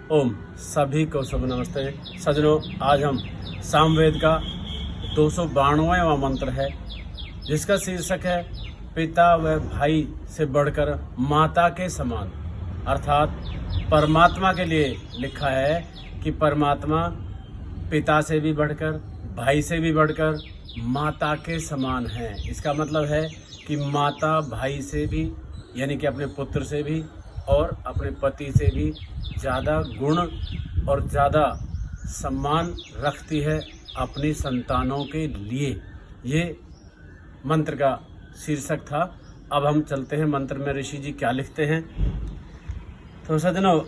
ओम सभी को शुभ नमस्ते सज्जनों। आज हम सामवेद का 292वां मंत्र है, जिसका शीर्षक है पिता व भाई से बढ़कर माता के समान। अर्थात परमात्मा के लिए लिखा है कि परमात्मा पिता से भी बढ़कर, भाई से भी बढ़कर माता के समान है। इसका मतलब है कि माता भाई से भी, यानी कि अपने पुत्र से भी और अपने पति से भी ज़्यादा गुण और ज़्यादा सम्मान रखती है अपनी संतानों के लिए। ये मंत्र का शीर्षक था। अब हम चलते हैं मंत्र में ऋषि जी क्या लिखते हैं। तो सज्जनों,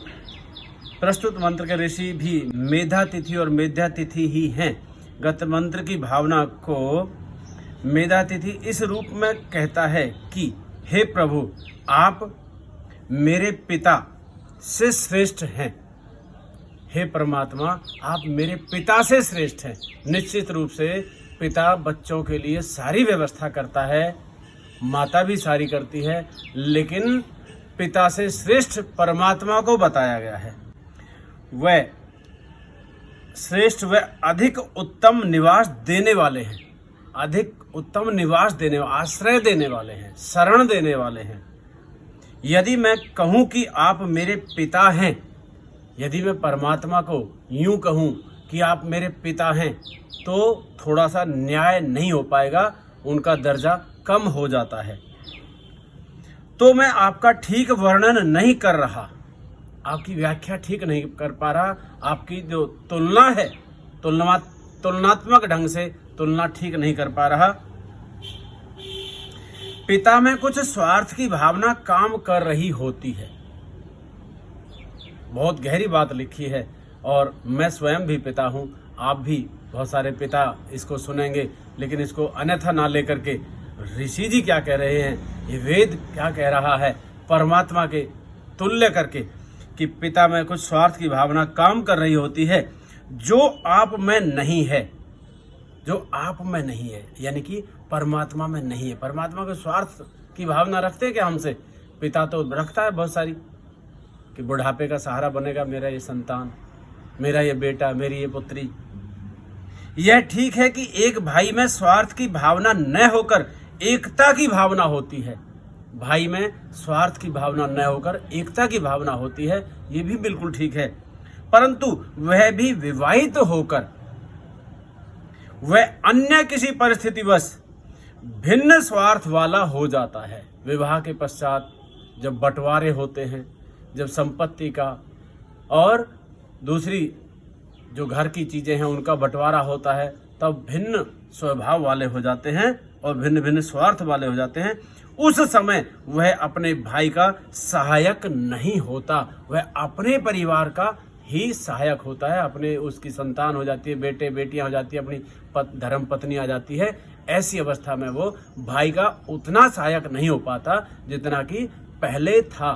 प्रस्तुत मंत्र के ऋषि भी मेधा तिथि और मेध्या तिथि ही हैं। गत मंत्र की भावना को मेधा तिथि इस रूप में कहता है कि हे प्रभु, आप मेरे पिता से श्रेष्ठ हैं। हे परमात्मा, आप मेरे पिता से श्रेष्ठ हैं। निश्चित रूप से पिता बच्चों के लिए सारी व्यवस्था करता है, माता भी सारी करती है, लेकिन पिता से श्रेष्ठ परमात्मा को बताया गया है। वह श्रेष्ठ व अधिक उत्तम निवास देने वाले हैं, अधिक उत्तम निवास देने, आश्रय देने वाले हैं, शरण देने वाले हैं। यदि मैं कहूँ कि आप मेरे पिता हैं, यदि मैं परमात्मा को यूं कहूँ कि आप मेरे पिता हैं, तो थोड़ा सा न्याय नहीं हो पाएगा, उनका दर्जा कम हो जाता है। तो मैं आपका ठीक वर्णन नहीं कर रहा, आपकी व्याख्या ठीक नहीं कर पा रहा, आपकी जो तुलना है तुलनात्मक ढंग से तुलना ठीक नहीं कर पा रहा। पिता में कुछ स्वार्थ की भावना काम कर रही होती है। बहुत गहरी बात लिखी है, और मैं स्वयं भी पिता हूँ, आप भी बहुत सारे पिता इसको सुनेंगे, लेकिन इसको अन्यथा ना लेकर के ऋषि जी क्या कह रहे हैं, ये वेद क्या कह रहा है, परमात्मा के तुल्य करके, कि पिता में कुछ स्वार्थ की भावना काम कर रही होती है, जो आप में नहीं है, जो आप में नहीं है, यानी कि परमात्मा में नहीं है। परमात्मा को स्वार्थ की भावना रखते हैं क्या हमसे? पिता तो रखता है बहुत सारी, कि बुढ़ापे का सहारा बनेगा मेरा ये संतान, मेरा ये बेटा, मेरी ये पुत्री। यह ठीक है कि एक भाई में स्वार्थ की भावना न होकर एकता की भावना होती है। भाई में स्वार्थ की भावना न होकर एकता की भावना होती है, ये भी बिल्कुल ठीक है। परंतु वह भी विवाहित होकर वह अन्य किसी परिस्थितिवश भिन्न स्वार्थ वाला हो जाता है। विवाह के पश्चात जब बंटवारे होते हैं, जब संपत्ति का और दूसरी जो घर की चीजें हैं उनका बंटवारा होता है, तब भिन्न स्वभाव वाले हो जाते हैं और भिन्न भिन्न स्वार्थ वाले हो जाते हैं। उस समय वह अपने भाई का सहायक नहीं होता, वह अपने परिवार का ही सहायक होता है। अपने उसकी संतान हो जाती है, बेटे बेटियां हो जाती है, अपनी धर्म पत्नी आ जाती है। ऐसी अवस्था में वो भाई का उतना सहायक नहीं हो पाता जितना कि पहले था।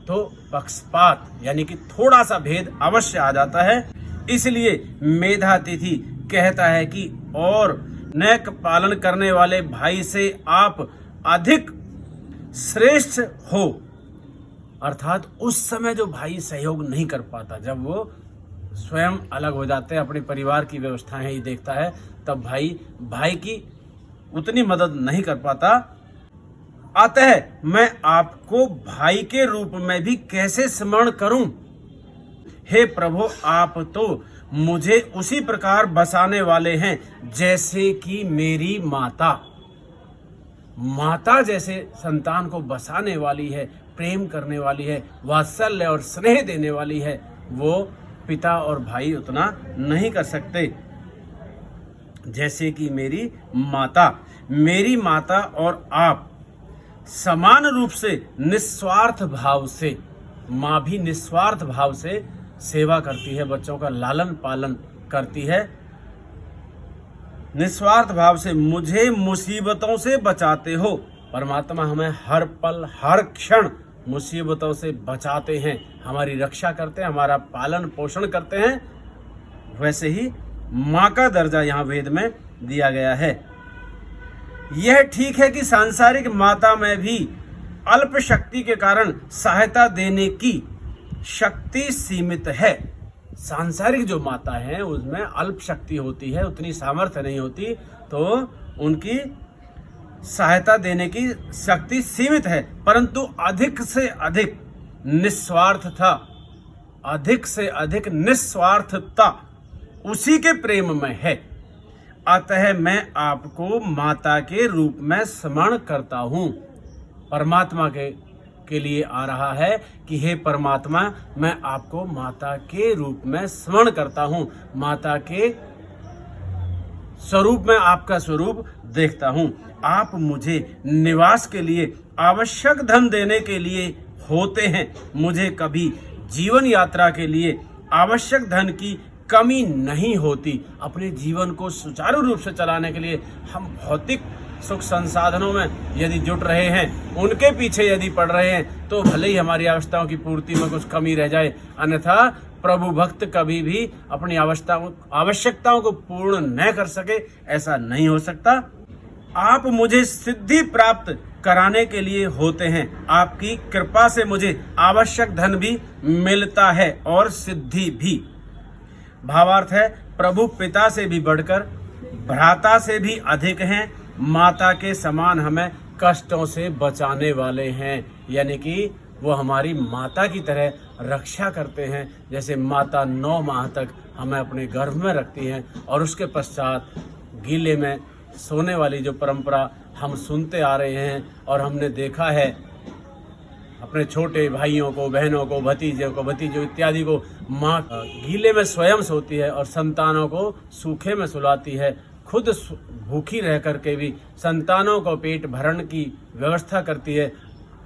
तो पक्षपात यानी कि थोड़ा सा भेद अवश्य आ जाता है। इसलिए मेधा तिथि कहता है कि और नैक पालन करने वाले भाई से आप अधिक श्रेष्ठ हो। अर्थात उस समय जो भाई सहयोग नहीं कर पाता, जब वो स्वयं अलग हो जाते हैं, अपने परिवार की व्यवस्थाएं ही देखता है, तब भाई की उतनी मदद नहीं कर पाता। अतः मैं आपको भाई के रूप में भी कैसे स्मरण करूं? हे प्रभु, आप तो मुझे उसी प्रकार बसाने वाले हैं जैसे कि मेरी माता जैसे संतान को बसाने वाली है, प्रेम करने वाली है, वात्सल्य और स्नेह देने वाली है। वो पिता और भाई उतना नहीं कर सकते। जैसे कि मेरी माता और आप समान रूप से निस्वार्थ भाव से, माँ भी निस्वार्थ भाव से सेवा करती है, बच्चों का लालन पालन करती है। निस्वार्थ भाव से मुझे मुसीबतों से बचाते हो। परमात्मा हमें हर पल हर क्षण मुसीबतों से बचाते हैं, हमारी रक्षा करते हैं, हमारा पालन पोषण करते हैं। वैसे ही माँ का दर्जा यहाँ वेद में दिया गया है। यह ठीक है कि सांसारिक माता में भी अल्प शक्ति के कारण सहायता देने की शक्ति सीमित है। सांसारिक जो माता है उसमें अल्प शक्ति होती है, उतनी सामर्थ्य नहीं होती, तो उनकी सहायता देने की शक्ति सीमित है, परंतु अधिक से अधिक निस्वार्थता, अधिक से अधिक निस्वार्थता उसी के प्रेम में है। अतः मैं आपको माता के रूप में स्मरण करता हूँ। परमात्मा के लिए आ रहा है कि हे परमात्मा, मैं आपको माता के रूप में स्मरण करता हूँ, माता के स्वरूप में आपका स्वरूप देखता हूँ। आप मुझे निवास के लिए आवश्यक धन देने के लिए होते हैं। मुझे कभी जीवन यात्रा के लिए आवश्यक धन की कमी नहीं होती। अपने जीवन को सुचारू रूप से चलाने के लिए हम भौतिक सुख संसाधनों में यदि जुट रहे हैं, उनके पीछे यदि पड़ रहे हैं, तो भले ही हमारी आवश्यकताओं की पूर्ति में कुछ कमी रह जाए, अन्यथा प्रभु भक्त कभी भी अपनी आवश्यकताओं को पूर्ण न कर सके, ऐसा नहीं हो सकता। आप मुझे सिद्धि प्राप्त कराने के लिए होते हैं। आपकी कृपा से मुझे आवश्यक धन भी मिलता है और सिद्धि भी। भावार्थ है, प्रभु पिता से भी बढ़कर, भ्राता से भी अधिक हैं, माता के समान हमें कष्टों से बचाने वाले हैं। यानी कि वो हमारी माता की तरह रक्षा करते हैं। जैसे माता 9 माह तक हमें अपने गर्भ में रखती हैं और उसके पश्चात गीले में सोने वाली जो परंपरा हम सुनते आ रहे हैं और हमने देखा है, अपने छोटे भाइयों को, बहनों को, भतीजे को, भतीजों इत्यादि को माँ गीले में स्वयं सोती है और संतानों को सूखे में सुलाती है। खुद भूखी रह करके भी संतानों को पेट भरण की व्यवस्था करती है।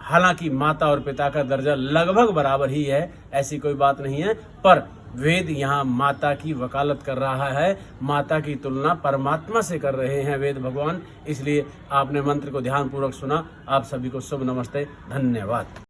हालांकि माता और पिता का दर्जा लगभग बराबर ही है, ऐसी कोई बात नहीं है, पर वेद यहाँ माता की वकालत कर रहा है, माता की तुलना परमात्मा से कर रहे हैं वेद भगवान। इसलिए आपने मंत्र को ध्यानपूर्वक सुना। आप सभी को शुभ नमस्ते, धन्यवाद।